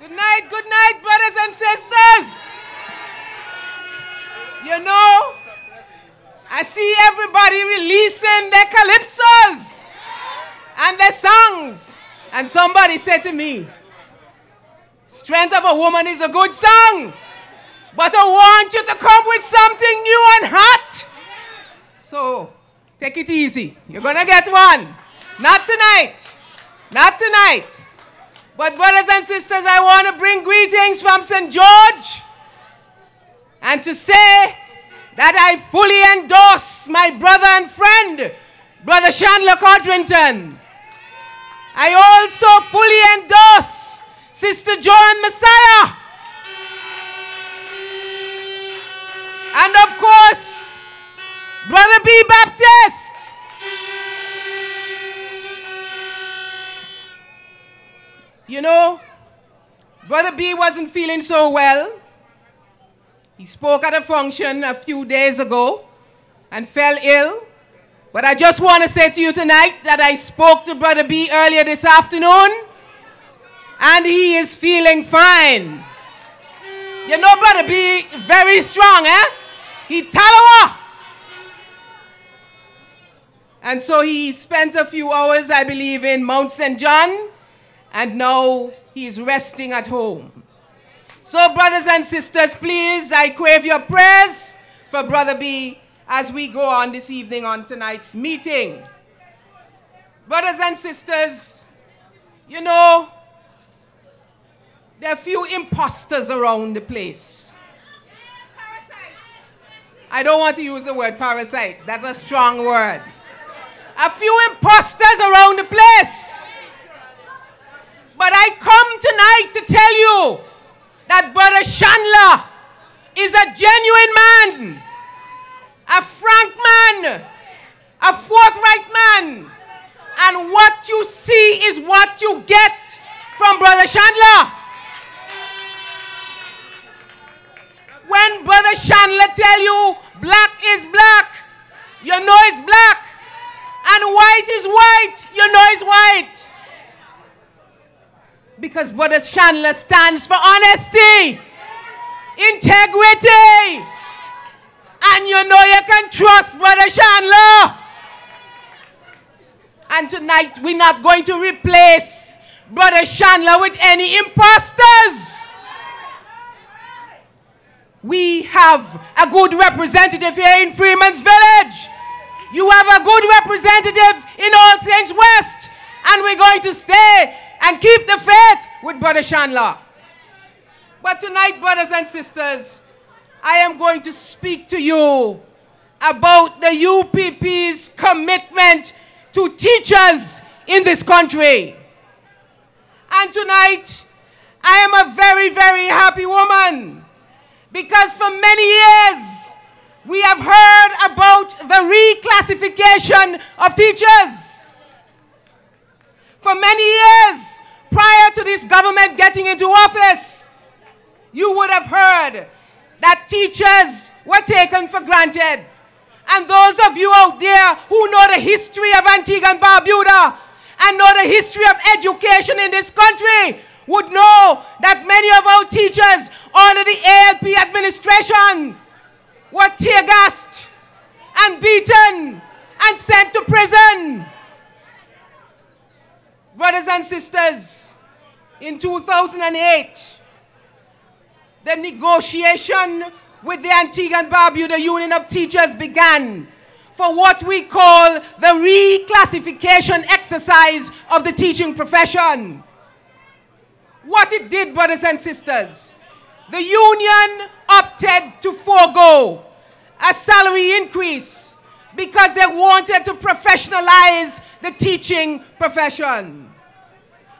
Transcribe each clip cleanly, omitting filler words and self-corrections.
Good night, brothers and sisters. You know, I see everybody releasing their calypsos and their songs. And somebody said to me, Strength of a Woman is a good song, but I want you to come with something new and hot. So, take it easy. You're going to get one. Not tonight. Not tonight. But brothers and sisters, I want to bring greetings from St. George and to say that I fully endorse my brother and friend, Brother Chandler Codrington. I also fully endorse Sister Joan Messiah. And of course, Brother B. Baptist. You know, Brother B wasn't feeling so well. He spoke at a function a few days ago and fell ill. But I just want to say to you tonight that I spoke to Brother B earlier this afternoon, and he is feeling fine. You know Brother B, very strong, eh? He talawa. And so he spent a few hours, I believe, in Mount St. John, and now he's resting at home. So brothers and sisters, please, I crave your prayers for Brother B as we go on this evening on tonight's meeting. Brothers and sisters, you know, there are a few imposters around the place. I don't want to use the word parasites. That's a strong word. A few imposters around the place. But I come tonight to tell you that Brother Chandler is a genuine man, a frank man, a forthright man. And what you see is what you get from Brother Chandler. When Brother Chandler tell you black is black, you know it's black. And white is white, you know it's white. Because Brother Chandler stands for honesty, integrity, and you know you can trust Brother Chandler. And tonight we're not going to replace Brother Chandler with any imposters. We have a good representative here in Freeman's Village. You have a good representative in All Saints West, and we're going to stay and keep the faith with Brother Chandler. But tonight, brothers and sisters, I am going to speak to you about the UPP's commitment to teachers in this country. And tonight, I am a very, very happy woman, because for many years, we have heard about the reclassification of teachers. For many years, prior to this government getting into office, you would have heard that teachers were taken for granted. And those of you out there who know the history of Antigua and Barbuda and know the history of education in this country would know that many of our teachers under the ALP administration were tear-gassed and beaten and sent to prison. Brothers and sisters, in 2008, the negotiation with the Antigua and Barbuda Union of Teachers began for what we call the reclassification exercise of the teaching profession. What it did, brothers and sisters, the union opted to forego a salary increase because they wanted to professionalize the teaching profession.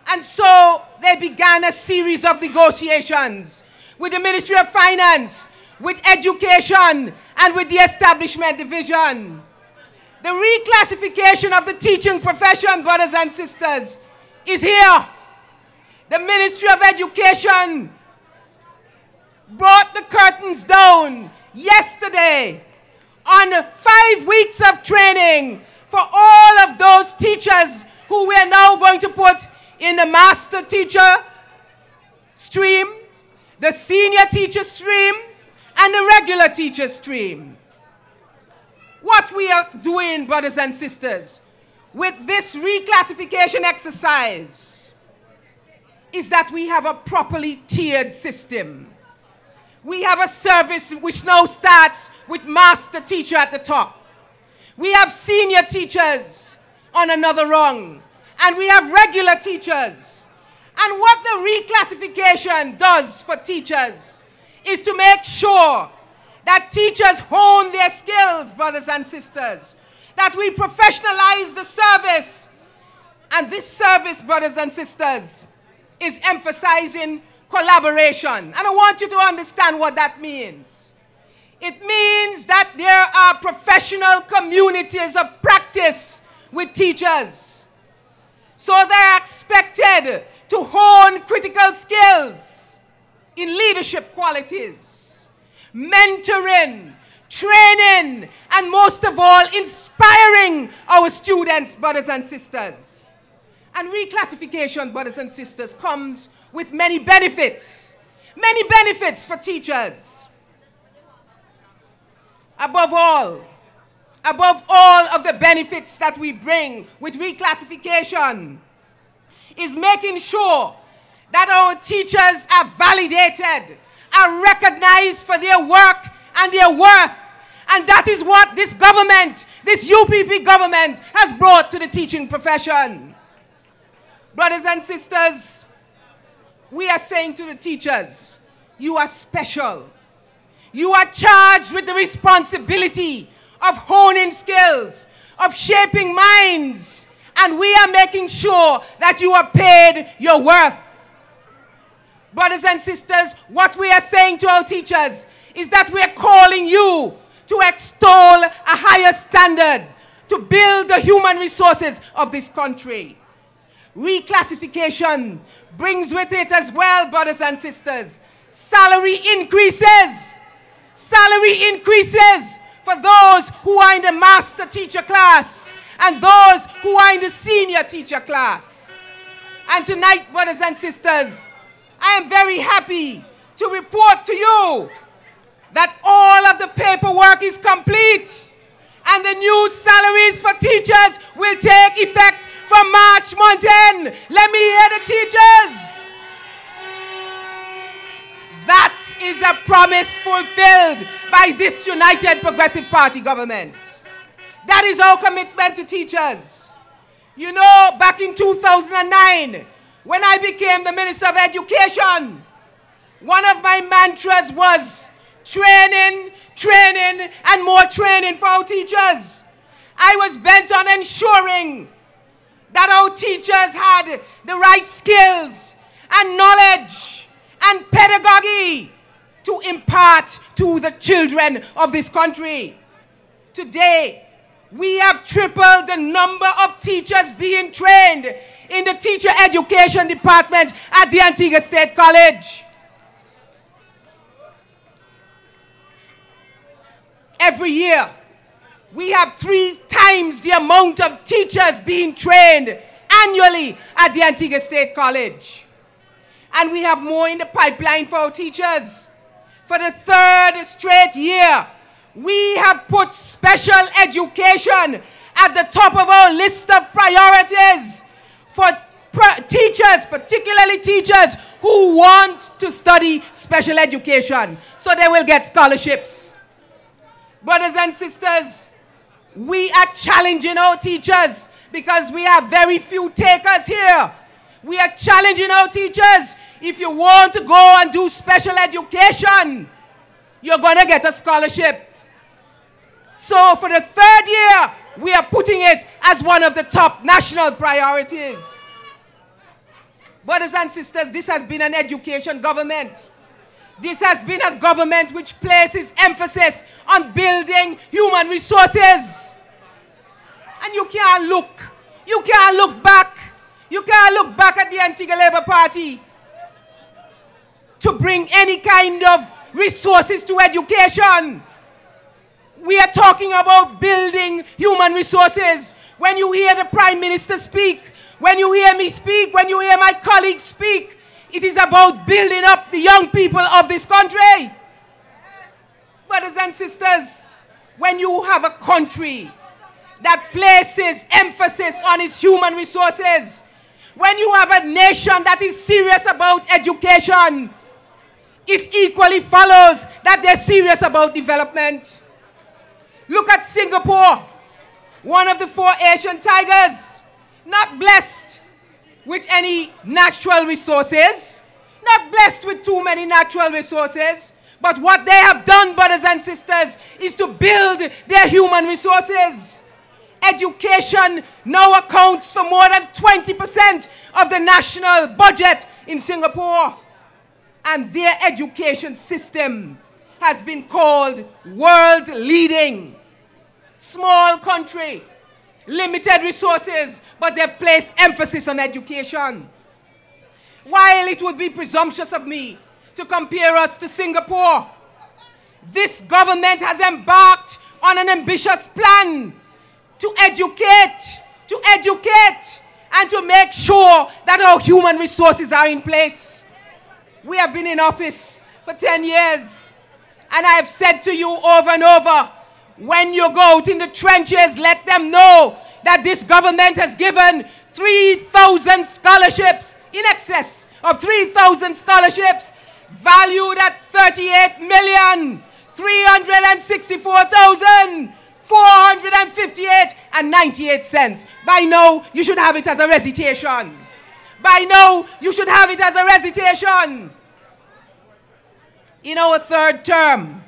And so they began a series of negotiations with the Ministry of Finance, with Education, and with the Establishment Division. The reclassification of the teaching profession, brothers and sisters, is here. The Ministry of Education brought the curtains down yesterday on 5 weeks of training for all of those teachers who we are now going to put in the master teacher stream, the senior teacher stream, and the regular teacher stream. What we are doing, brothers and sisters, with this reclassification exercise is that we have a properly tiered system. We have a service which now starts with master teacher at the top. We have senior teachers on another rung, and we have regular teachers. And what the reclassification does for teachers is to make sure that teachers hone their skills, brothers and sisters, that we professionalize the service. And this service, brothers and sisters, is emphasizing collaboration. And I want you to understand what that means. It means that there are professional communities of practice with teachers. So they're expected to hone critical skills in leadership qualities, mentoring, training, and most of all, inspiring our students, brothers and sisters. And reclassification, brothers and sisters, comes with many benefits for teachers. Above all of the benefits that we bring with reclassification is making sure that our teachers are validated, are recognized for their work and their worth. And that is what this government, this UPP government, has brought to the teaching profession. Brothers and sisters, we are saying to the teachers, you are special. You are charged with the responsibility of honing skills, of shaping minds, and we are making sure that you are paid your worth. Brothers and sisters, what we are saying to our teachers is that we are calling you to extol a higher standard, to build the human resources of this country. Reclassification brings with it as well, brothers and sisters, salary increases. Salary increases for those who are in the master teacher class and those who are in the senior teacher class. And tonight, brothers and sisters, I am very happy to report to you that all of the paperwork is complete and the new salaries for teachers will take effect from March month end. Let me hear the teachers. That is a promise fulfilled by this United Progressive Party government. That is our commitment to teachers. You know, back in 2009, when I became the Minister of Education, one of my mantras was training, training, and more training for our teachers. I was bent on ensuring that our teachers had the right skills and knowledge and pedagogy to impart to the children of this country. Today, we have tripled the number of teachers being trained in the teacher education department at the Antigua State College. Every year, we have 3 times the amount of teachers being trained annually at the Antigua State College. And we have more in the pipeline for our teachers. For the 3rd straight year, we have put special education at the top of our list of priorities for teachers, particularly teachers who want to study special education, so they will get scholarships. Brothers and sisters, we are challenging our teachers because we have very few takers here. We are challenging our teachers. If you want to go and do special education, you're going to get a scholarship. So for the 3rd year, we are putting it as one of the top national priorities. Brothers and sisters, this has been an education government. This has been a government which places emphasis on building human resources. And you can't look back at the Antigua Labour Party to bring any kind of resources to education. We are talking about building human resources. When you hear the Prime Minister speak, when you hear me speak, when you hear my colleagues speak, It is about building up the young people of this country. Brothers and sisters, when you have a country that places emphasis on its human resources, when you have a nation that is serious about education, it equally follows that they're serious about development. Look at Singapore, one of the 4 Asian tigers, not blessed with any natural resources, not blessed with too many natural resources, but what they have done, brothers and sisters, is to build their human resources. Education now accounts for more than 20% of the national budget in Singapore. And their education system has been called world leading. Small country, limited resources, but they've placed emphasis on education. While it would be presumptuous of me to compare us to Singapore, this government has embarked on an ambitious plan to educate, and to make sure that our human resources are in place. We have been in office for 10 years, and I have said to you over and over, when you go out in the trenches, let them know that this government has given 3,000 scholarships, in excess of 3,000 scholarships, valued at 38,364,458.98. By now, you should have it as a recitation. By now, you should have it as a recitation. In our 3rd term,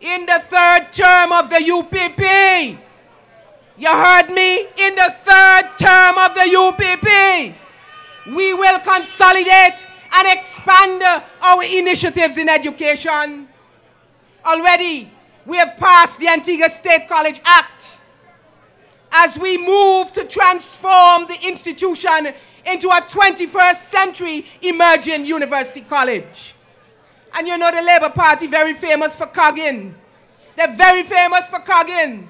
in the 3rd term of the UPP, you heard me? In the 3rd term of the UPP, we will consolidate and expand our initiatives in education. Already, we have passed the Antigua State College Act as we move to transform the institution into a 21st century emerging university college. And you know the Labour Party, very famous for cogging. They're very famous for cogging.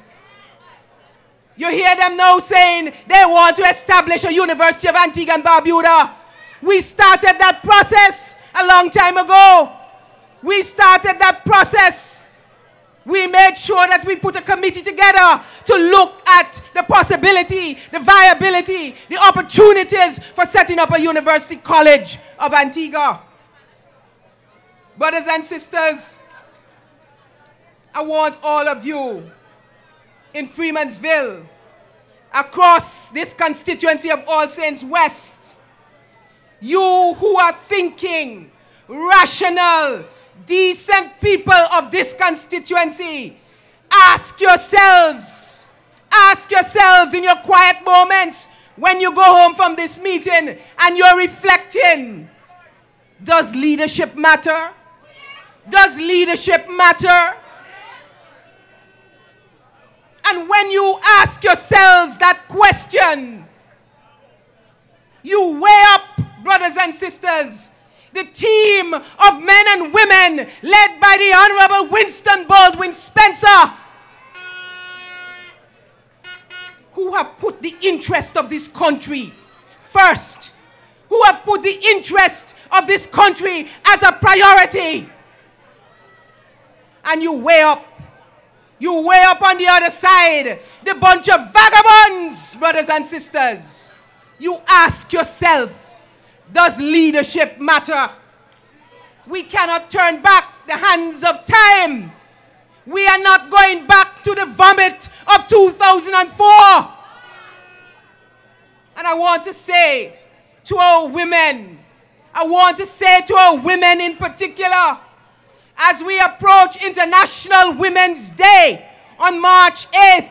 You hear them now saying they want to establish a University of Antigua and Barbuda. We started that process a long time ago. We started that process. We made sure that we put a committee together to look at the possibility, the viability, the opportunities for setting up a University College of Antigua. Brothers and sisters, I want all of you in Freemansville, across this constituency of All Saints West, you who are thinking, rational, decent people of this constituency, ask yourselves in your quiet moments when you go home from this meeting and you're reflecting, does leadership matter? Does leadership matter? And when you ask yourselves that question, you weigh up, brothers and sisters, the team of men and women led by the Honorable Winston Baldwin Spencer, who have put the interest of this country first, who have put the interest of this country as a priority. And you weigh up on the other side the bunch of vagabonds, brothers and sisters. You ask yourself, does leadership matter? We cannot turn back the hands of time. We are not going back to the vomit of 2004. And I want to say to our women, I want to say to our women in particular, as we approach International Women's Day on March 8th,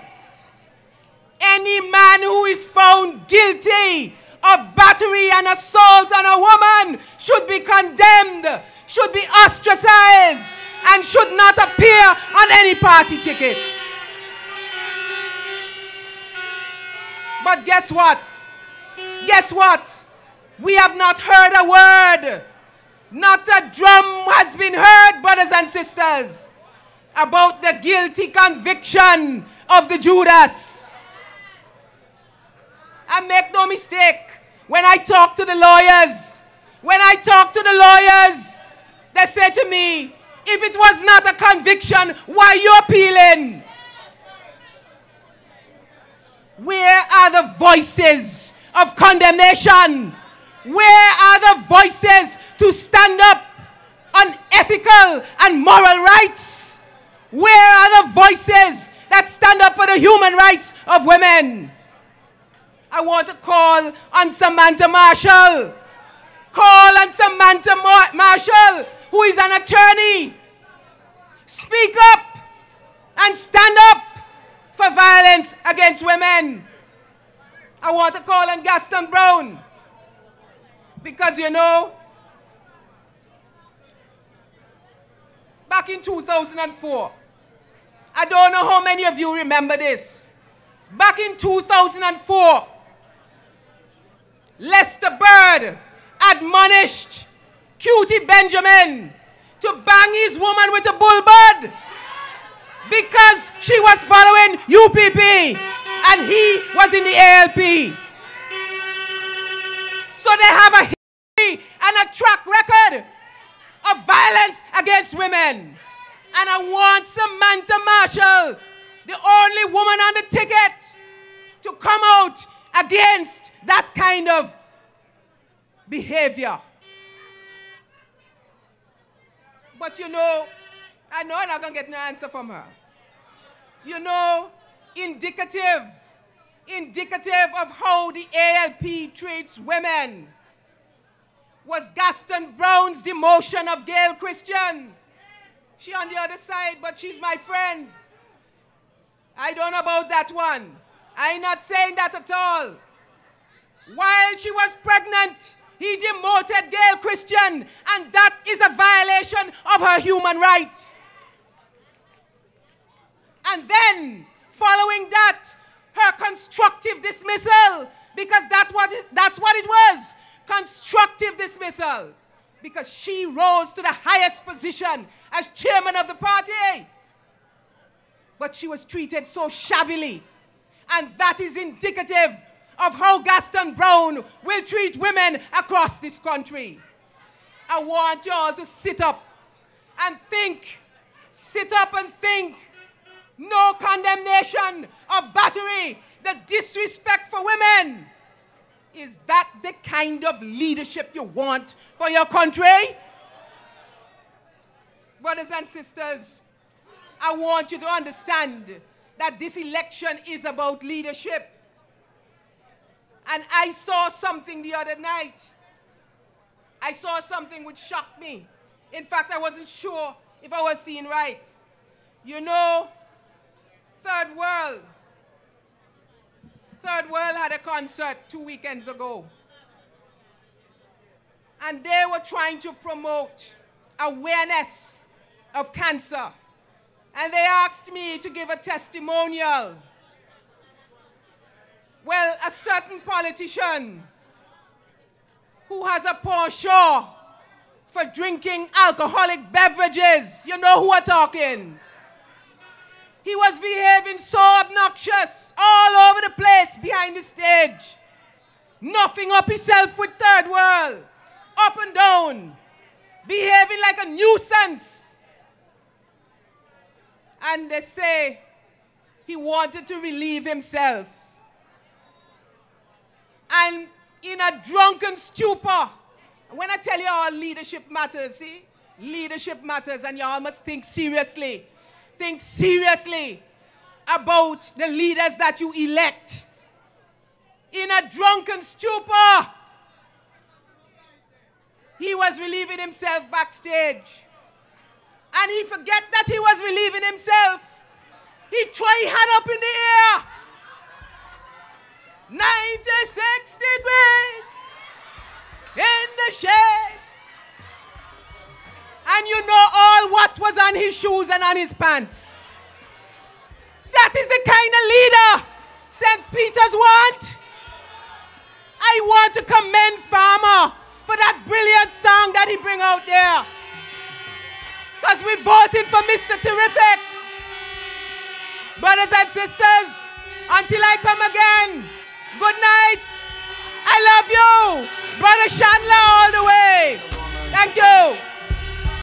any man who is found guilty of battery and assault on a woman should be condemned, should be ostracized, and should not appear on any party ticket. But guess what? Guess what? We have not heard a word. Not a drum has been heard, brothers and sisters, about the guilty conviction of the Judas. And make no mistake, when I talk to the lawyers, When I talk to the lawyers, they say to me, if it was not a conviction, why are you appealing? Where are the voices of condemnation? Where are the voices to stand up on ethical and moral rights? Where are the voices that stand up for the human rights of women? I want to call on Samantha Marshall. Call on Samantha Marshall, who is an attorney. Speak up and stand up for violence against women. I want to call on Gaston Brown, because you know, back in 2004, I don't know how many of you remember this. Back in 2004, Lester Bird admonished Cutie Benjamin to bang his woman with a bull bud because she was following UPP and he was in the ALP. So they have a history and a track record of violence against women. And I want Samantha Marshall, the only woman on the ticket, to come out against that kind of behavior. But you know, I know I'm not going to get no answer from her. You know, indicative of how the ALP treats women was Gaston Brown's demotion of Gail Christian. She on the other side, but she's my friend. I don't know about that one. I'm not saying that at all. While she was pregnant, he demoted Gail Christian, and that is a violation of her human right. And then, following that, her constructive dismissal, because that's what it was, constructive dismissal, because she rose to the highest position as chairman of the party. But she was treated so shabbily, and that is indicative of how Gaston Brown will treat women across this country. I want you all to sit up and think. Sit up and think. No condemnation of battery, the disrespect for women. Is that the kind of leadership you want for your country? Brothers and sisters, I want you to understand that this election is about leadership. And I saw something the other night. I saw something which shocked me. In fact, I wasn't sure if I was seeing right. You know, Third World had a concert 2 weekends ago. And they were trying to promote awareness of cancer. And they asked me to give a testimonial. Well, a certain politician who has a penchant for drinking alcoholic beverages, you know who I'm talking. He was behaving so obnoxious all over the place behind the stage. Nothing up himself with Third World, up and down, behaving like a nuisance. And they say he wanted to relieve himself. And in a drunken stupor, when I tell you all leadership matters, see? Leadership matters, and you all must think seriously. Think seriously about the leaders that you elect. In a drunken stupor, he was relieving himself backstage. And he forget that he was relieving himself. He tried hand up in the air. 96 degrees in the shade. And you know all what was on his shoes and on his pants. That is the kind of leader St. Peter's want. I want to commend Farmer for that brilliant song that he bring out there. Because we voted for Mr. Terrific. Brothers and sisters, until I come again, good night I love you. Brother Chandler all the way. Thank you.